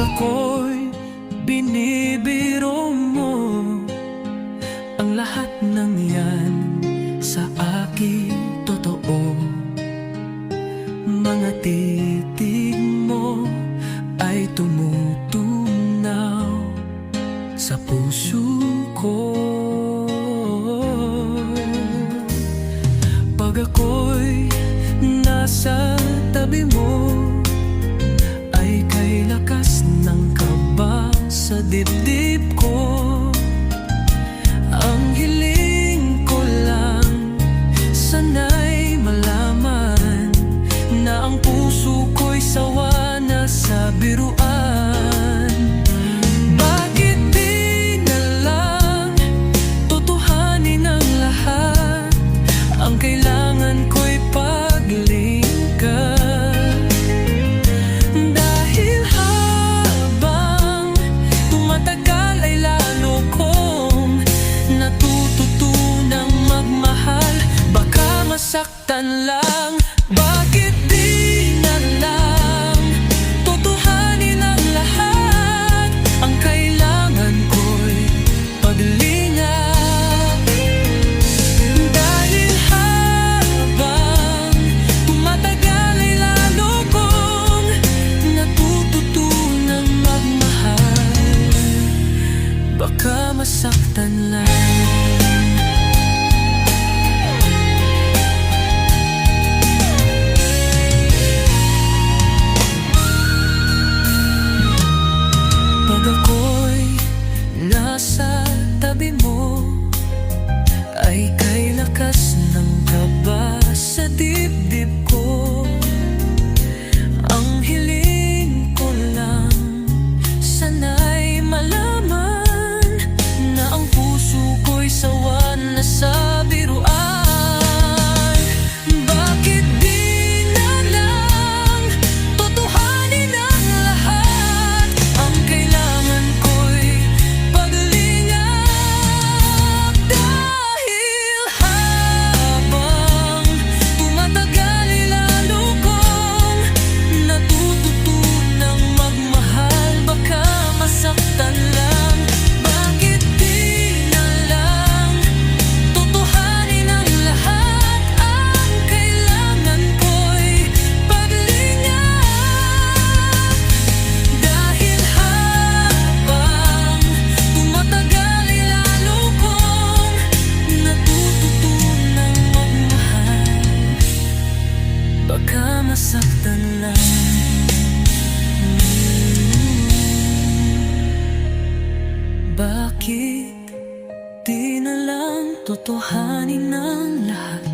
ako'y binibiro mo, ang lahat ng yan sa akin totoo. Mga titig mo ay tumutunaw sa puso ko. Pag ako'y nasa tabi mo, ay kay lakas ng kaba sa dibdib ko. Ang hiling ko lang, sana'y malaman na ang puso ko'y sawa na sa biruan. Bakit di na lang tutuhanin ang lahat? Ang kailangan ko'y paglingkad. Masaktan lang, bakit di na lang tutuhanin ang lahat? Ang kailangan ko'y paglingap. Dahil habang tumatagal ay lalo kong natututunang magmahal. Baka masaktan lang. Pag ako'y nasa tabi mo, ay kay lakas ng kaba sa dibdib ko. Ang hiling ko lang, sana'y malaman na ang puso ko'y sawa na sa biruan. Bakit di na lang tutuhanin ang lahat? Ang kailangan ko'y paglingap. Dahil habang tumatagal ay lalo kong natututunang magmahal. Baka masaktan lang, bakit di na lang tutuhanin ang lahat? Ang kailangan ko'y paglingap. Dahil habang tumatagal ay lalo kong natututunang magmahal. Baka masaktan lang. Bakit di na lang tutuhanin ang lahat?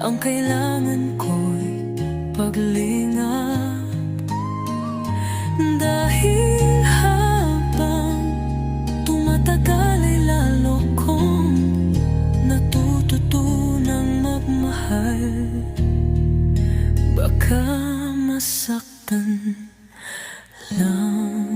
Ang kailangan ko'y paglingap. Dahil habang tumatagal ay lalo kong natututunang magmahal. Baka masaktan lang.